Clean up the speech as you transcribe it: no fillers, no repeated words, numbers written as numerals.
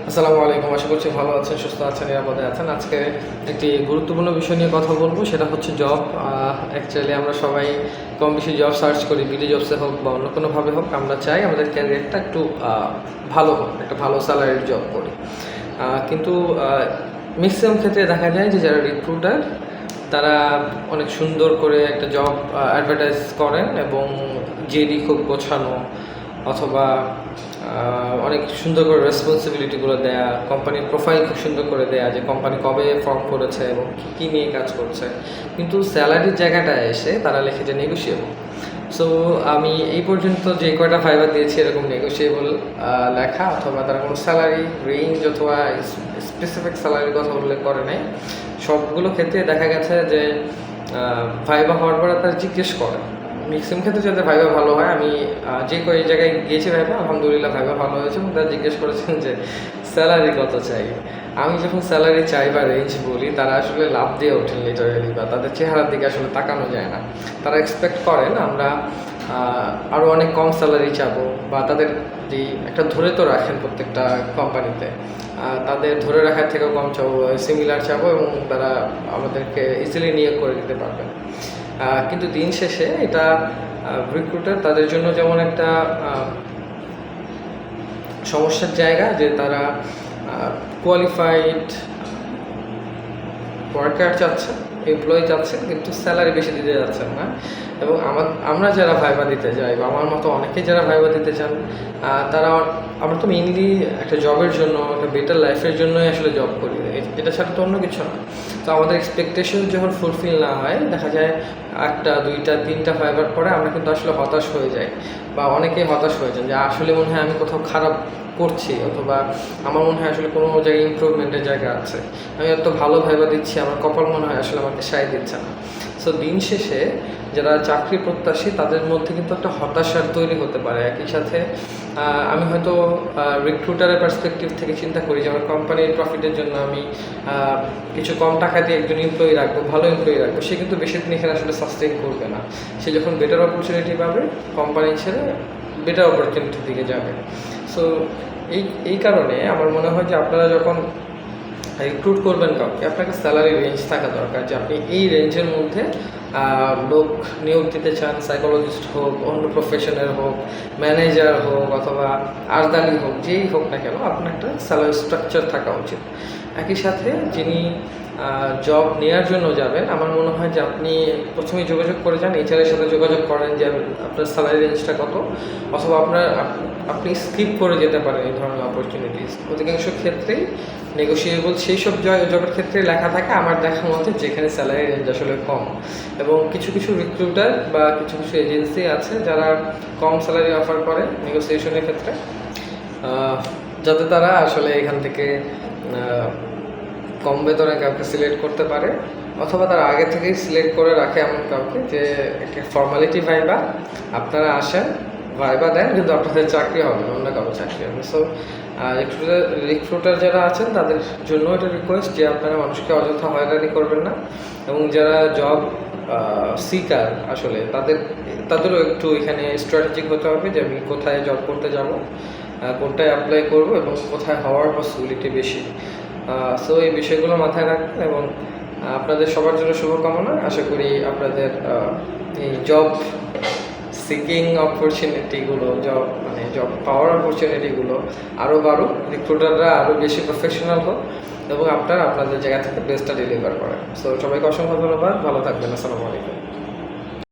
আসসালামু আলাইকুম। আশা করছি ভালো আছেন, সুস্থ আছেন, নিরাপদে আছেন। আজকে একটি গুরুত্বপূর্ণ বিষয় নিয়ে কথা বলবো, সেটা হচ্ছে জব। অ্যাকচুয়ালি আমরা সবাই কম বেশি জব সার্চ করি, বিডি জবসে হোক বা অন্য কোনোভাবে হোক। আমরা চাই আমাদের ক্যারিয়ারটা একটু ভালো হোক, একটা ভালো স্যালারির জব করি। কিন্তু ম্যাক্সিমাম ক্ষেত্রে দেখা যায় যে যারা রিক্রুটার তারা অনেক সুন্দর করে একটা জব অ্যাডভার্টাইজ করেন এবং জেডি খুব গোছানো, অথবা অনেক সুন্দর করে রেসপন্সিবিলিটিগুলো দেয়া, কোম্পানির প্রোফাইল খুব সুন্দর করে দেয়া যে কোম্পানি কবে ফর্ম করেছে এবং কী নিয়ে কাজ করছে। কিন্তু স্যালারির জায়গাটায় এসে তারা লিখে যে নেগোশিয়েবল। সো আমি এই পর্যন্ত যে কয়টা ফাইবার দিয়েছি এরকম নেগোশিয়েবল লেখা, অথবা তারা কোনো স্যালারি রেঞ্জ অথবা স্পেসিফিক স্যালারির কথা উল্লেখ করে নাই। সবগুলো ক্ষেত্রে দেখা গেছে যে ভাইবা হওয়ার পরে তারা জিজ্ঞেস করে। ম্যাক্সিমাম ক্ষেত্রে যাদের ভাইবা ভালো হয়, আমি যে কয়েক জায়গায় গিয়েছি ভাইবা, আলহামদুলিল্লাহ ভাইবা ভালো হয়েছে এবং তারা জিজ্ঞেস করেছেন যে স্যালারি কত চাই। আমি যখন স্যালারি চাই বা রেঞ্জ বলি, তারা আসলে লাভ দিয়ে ওঠেন লিটারেলি, বা তাদের চেহারার দিকে আসলে তাকানো যায় না। তারা এক্সপেক্ট করেন আমরা আরও অনেক কম স্যালারি চাবো, বা তাদের যে একটা ধরে তো রাখেন প্রত্যেকটা কোম্পানিতে, তাদের ধরে রাখার থেকেও কম চাবো, সিমিলার চাবো, এবং তারা আমাদেরকে ইজিলি নিয়োগ করে দিতে পারবেন। কিন্তু দিন শেষে এটা রিক্রুটার তাদের জন্য যেমন একটা সমস্যার জায়গা, যে তারা কোয়ালিফাইড ওয়ার্কার চাচ্ছেন, এমপ্লয়ি চাচ্ছেন, কিন্তু স্যালারি বেশি দিতে যাচ্ছেন না। এবং আমরা যারা ভাইবা দিতে যাই, বা আমার মতো অনেকেই যারা ভাইবা দিতে চান, তারা আমরা তো মেইনলি একটা জবের জন্য, একটা বেটার লাইফের জন্যই আসলে জব করি, এটা ছাড়া তো অন্য কিছু না। তো আমাদের এক্সপেকটেশন যখন ফুলফিল না হয়, দেখা যায় একটা, দুইটা, তিনটা ফাইবার পরে আমরা কিন্তু আসলে হতাশ হয়ে যাই, বা অনেকেই হতাশ হয়ে যান যে আসলে মনে হয় আমি কোথাও খারাপ করছি, অথবা আমার মনে হয় আসলে কোনো জায়গায় ইমপ্রুভমেন্টের জায়গা আছে। আমি এত ভালো ভাইবা দিচ্ছি, আমার কপাল মনে হয় আসলে আমাকে সায় দিচ্ছে না। সো দিন শেষে যারা চাকরি প্রত্যাশী, তাদের মধ্যে কিন্তু একটা হতাশার তৈরি হতে পারে। একই সাথে আমি হয়তো রিক্রুটারের পার্সপেক্টিভ থেকে চিন্তা করি যে আমার কোম্পানির প্রফিটের জন্য আমি কিছু কম টাকা দিয়ে একজন এমপ্লয়ি রাখবো, ভালো এমপ্লয়ি রাখবো। সে কিন্তু বেশি দিন এখানে আসলে সাস্টেইন করবে না। সে যখন বেটার অপরচুনিটি পাবে, কোম্পানি ছেড়ে বেটার অপরচুনিটির দিকে যাবে। সো এই কারণে আমার মনে হয় যে আপনারা যখন রিক্রুট করবেন কাউকে, আপনাকে স্যালারি রেঞ্জ থাকা দরকার, যে আপনি এই রেঞ্জের মধ্যে লোক নিয়োগ দিতে চান। সাইকোলজিস্ট হোক, অন্য প্রফেশনের হোক, ম্যানেজার হোক, অথবা আরদালি হোক, যেই হোক না কেন, আপনার একটা স্যালারি স্ট্রাকচার থাকা উচিত। একই সাথে যিনি জব নেওয়ার জন্য যাবেন, আমার মনে হয় যে আপনি প্রথমেই যোগাযোগ করে যান, এইচআরের সাথে যোগাযোগ করেন যে আপনার স্যালারি রেঞ্জটা কত, অথবা আপনি স্কিপ করে যেতে পারেন এই ধরনের অপরচুনিটিস। অধিকাংশ ক্ষেত্রেই নেগোশিয়েবল সেই সব জবের ক্ষেত্রে লেখা থাকে আমার দেখার মধ্যে, যেখানে স্যালারি রেঞ্জ আসলে কম। এবং কিছু কিছু রিক্রুটার বা কিছু কিছু এজেন্সি আছে যারা কম স্যালারি অফার করে নেগোসিয়েশনের ক্ষেত্রে, যাতে তারা আসলে এখান থেকে কম বেতনে কাউকে সিলেক্ট করতে পারে, অথবা তারা আগে থেকেই সিলেক্ট করে রাখে এমন কাউকে যে একটা ফর্মালিটি ভাইবা, আপনারা আসেন, ভাইবা দেন, কিন্তু আপনাদের চাকরি হবে না, অন্য কারো চাকরি হবে। সো রিক্রুটার যারা আছেন তাদের জন্য এটা রিকোয়েস্ট যে আপনারা মানুষকে অযথা হয়রানি করবেন না, এবং যারা জব সিকার আসলে তাদেরও একটু এখানে স্ট্র্যাটেজিক হতে হবে যে আমি কোথায় জব করতে যাব, কোনটায় অ্যাপ্লাই করব, এবং কোথায় হওয়ার পসিবিলিটি বেশি। সো এই বিষয়গুলো মাথায় রাখবেন, এবং আপনাদের সবার জন্য শুভকামনা। আশা করি আপনাদের এই জব সিকিং অপরচুনিটিগুলো, জব পাওয়ার অপরচুনিটিগুলো আরও বাড়ুক, রিক্রুটাররা আরও বেশি প্রফেশনাল হোক, এবং আপনারা আপনাদের জায়গা থেকে বেস্টটা ডেলিভার করেন। সো সবাইকে অসংখ্য ধন্যবাদ, ভালো থাকবেন। আসসালামু আলাইকুম।